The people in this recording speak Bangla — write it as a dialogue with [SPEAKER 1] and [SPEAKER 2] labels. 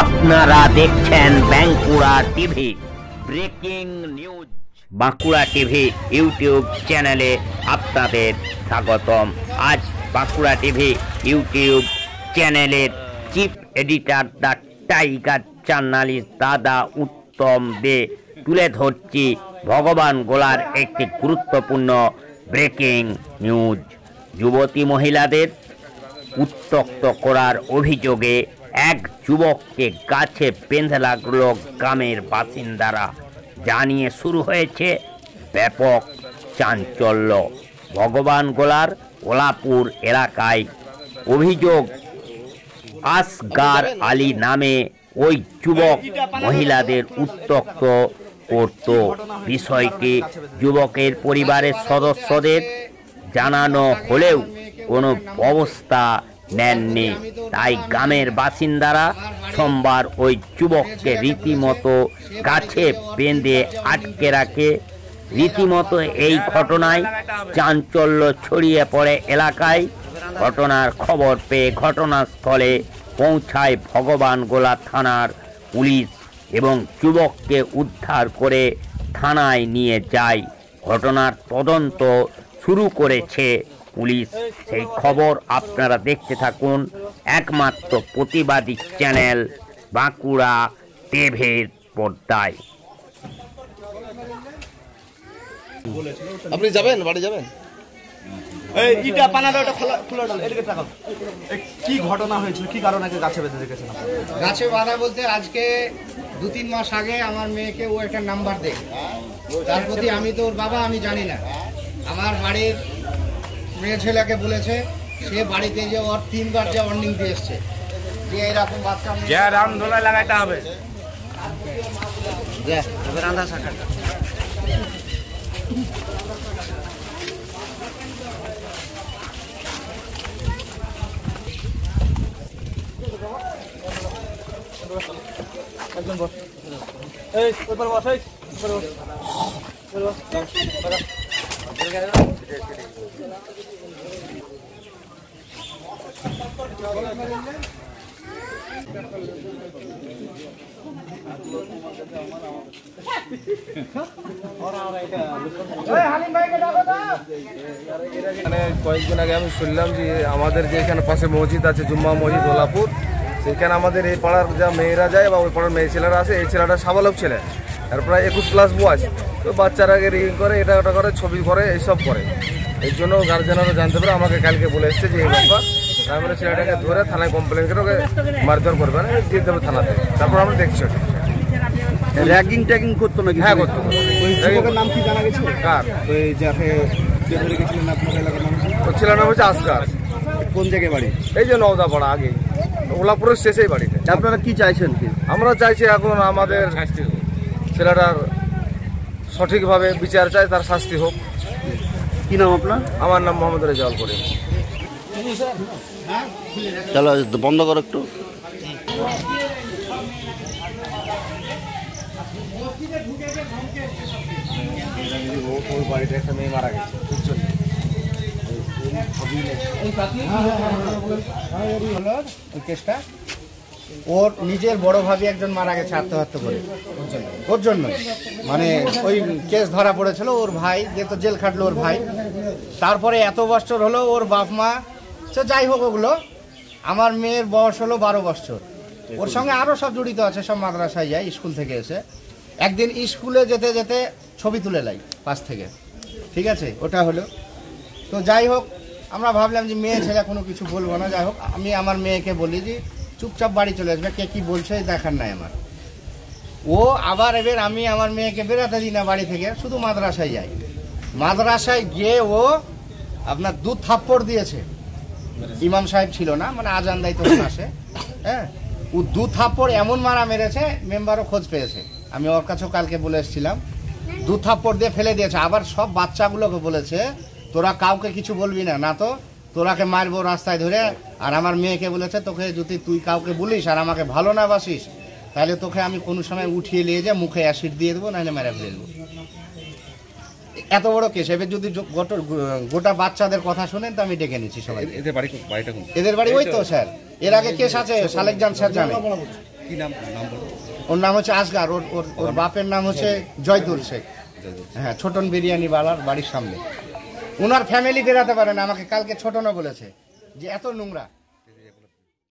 [SPEAKER 1] আপনারা দেখছেন Bankura TV breaking news. Bankura TV YouTube চ্যানেলে আপনাদের স্বাগতম। আজ বাঁকুড়া টিভি ইউটিউব চ্যানেলের chief editor the tiger journalist দাদা উত্তম দে তুলে ধরছি ভগবান গোলার একটি গুরুত্বপূর্ণ ব্রেকিং নিউজ। যুবতী মহিলাদের উত্ত্যক্ত করার অভিযোগে এক যুবককে গাছে বেঁধে রাখলো গ্রামের বাসিন্দারা, জানিয়ে শুরু হয়েছে ব্যাপক চাঞ্চল্য। ভগবান গোলার ওলাপুর এলাকায় অভিযোগ, আসগার আলী নামে ওই যুবক মহিলাদের উত্ত্যক্ত করত। বিষয়টি যুবকের পরিবারের সদস্যদের জানানো হলেও কোনো ব্যবস্থা নেননি। তাই গ্রামের বাসিন্দারা সোমবার ওই যুবককে রীতিমতো গাছে বেঁধে আটকে রাখে। রীতিমতো এই ঘটনায় চাঞ্চল্য ছড়িয়ে পড়ে এলাকায়। ঘটনার খবর পেয়ে ঘটনাস্থলে পৌঁছায় ভগবান গোলা থানার পুলিশ এবং যুবককে উদ্ধার করে থানায় নিয়ে যায়। ঘটনার তদন্ত শুরু করেছে পুলিশ। সেই খবর আপনারা দেখতে থাকুন একমাত্র প্রতিবাদী চ্যানেল বাঁকুড়া টিভির পর্দায়।
[SPEAKER 2] আপনি যাবেন, বাড়ি যাবেন?
[SPEAKER 3] কি ঘটনা হয়েছিল, কি কারণে গাছে বেঁধে রেখেছেন?
[SPEAKER 4] গাছে বাঁধা বলতে আজকে 2-3 মাস আগে আমার মেয়েকে ও একটা নাম্বার দেয়, তার প্রতি আমি তো ওর বাবা, আমি জানি না। আমার বাড়ির মেয়ে ছেলেকে বলেছে, সে বাড়িতে যে ওর 3 বার যে ওয়ার্নিং দিয়ে এসছে যে এরকম বাচ্চা
[SPEAKER 3] রাম ধোলাই লাগাইতে হবে। রান্না শাখা একজন বস, এই পেপার বস, এই পেপার বস,
[SPEAKER 2] কয়েকদিন আগে আমি শুনলাম যে আমাদের যে এখানে পাশে মসজিদ আছে, জুম্মা মসজিদ ওলাপুর, সেখানে আমাদের এই পাড়ার যা মেয়েরা যায় বা ওই পাড়ার মেয়ে ছেলেরা আছে, এই ছেলেটা সাবালক ছেলে, আর প্রায় 21+ বয়স। তো বাচ্চারাকে রিং করে, এটা ওটা করে, ছবি করে, এইসব করে। এই জন্য গার্জেনরা জানতে পারে, আমাকে কালকে বলে এসছে যে এই ব্যাপার। তারপরে ছেলেটাকে ধরে থানায় কমপ্লেন করে ওকে মারধর করবে না, দিয়ে দেবে থানাতে। তারপর আমরা দেখছি
[SPEAKER 3] র্যাগিং ট্যাগিং করতো নাকি?
[SPEAKER 2] হ্যাঁ, করতো।
[SPEAKER 3] ওই যুবকের নাম কি জানা গেছে?
[SPEAKER 2] কার?
[SPEAKER 3] ওই যাকে বেঁধে রেখেছিলেন আপনার এলাকার মানুষ?
[SPEAKER 2] ওর ছেলের নাম হচ্ছে আসগার।
[SPEAKER 3] কোন জায়গায় বাড়ি?
[SPEAKER 2] এই যে নওদাপাড়া আগে, ওলাপুরের শেষেই বাড়িতে।
[SPEAKER 3] আপনারা কি চাইছেন? কি
[SPEAKER 2] আমরা চাইছি এখন আমাদের ছেলেটার সঠিকভাবে বিচার চাই, তার শাস্তি হোক।
[SPEAKER 3] কি নাম আপনার?
[SPEAKER 2] আমার নাম মোহাম্মদ রেজাউল করিম।
[SPEAKER 3] চলো বন্ধ করো একটু।
[SPEAKER 2] ওই বাড়িতে একটা মেয়ে মারা গেছে,
[SPEAKER 4] কেসটা ওর নিজের বড় ভাবি একজন মারা গেছে আত্মহত্যা করে, ওর জন্য মানে ওই কেস ধরা পড়েছিল। ওর ভাই যে তো জেল খাটলো ওর ভাই, তারপরে এত বছর হলো ওর বাপ মা, সে যাই হোক ওগুলো। আমার মেয়ের বয়স হলো 12 বছর। ওর সঙ্গে আরও সব জড়িত আছে, সব মাদ্রাসায় যায় স্কুল থেকে এসে। একদিন স্কুলে যেতে যেতে ছবি তুলে লাই পাশ থেকে, ঠিক আছে, ওটা হলো। তো যাই হোক, আমরা ভাবলাম যে মেয়ে ছেলে কোনো কিছু বলবো না। যাই হোক, আমি আমার মেয়েকে বলি যে চুপচাপ বাড়ি চলে আসবে, কে কি বলছে দেখার নাই আমার। ও আবার এবার আমি আমার মেয়েকে বেরোতে দিই না বাড়ি থেকে, শুধু মাদ্রাসায় যাই। মাদ্রাসায় গিয়ে ও আপনার 2 থাপ্পড় দিয়েছে। ইমাম সাহেব ছিল না, মানে আজান দায়িত্ব আসে, হ্যাঁ, ও 2 থাপ্পড় এমন মারা মেরেছে, মেম্বারও খোঁজ পেয়েছে। আমি ওর কাছেও কালকে বলে এসেছিলাম, 2 থাপ্পড় দিয়ে ফেলে দিয়েছে। আবার সব বাচ্চাগুলোকে বলেছে, তোরা কাউকে কিছু বলবি না, না তো তোরাকে মারবো রাস্তায় ধরে। আর আমার মেয়েকে বলেছে, তোকে যদি তুই কাউকে বলিস আর আমাকে ভালো না বাসিস, তাহলে তোকে আমি কোনো সময় উঠিয়ে নিয়ে যা মুখে অ্যাসিড দিয়ে দেবো, নাহলে মেরে ফেলে দেবো। এত বড় কেস। এবার যদি গোটা বাচ্চাদের কথা শুনেন তো আমি ডেকে নিচ্ছি সবাই। এদের বাড়ি ওই তো স্যার, এর আগে কেস আছে, সালেক জান স্যার জানে।
[SPEAKER 5] কি নাম নাম বলুন?
[SPEAKER 4] ওর নাম হচ্ছে আসগার, ওর ওর ওর বাপের নাম হচ্ছে জয়দুল শেখ। হ্যাঁ, ছোটন বিরিয়ানি বালার বাড়ির সামনে। ওনার ফ্যামিলি বেরাতে পারে না, আমাকে কালকে ছোটনও বলেছে যে এত নোংরা।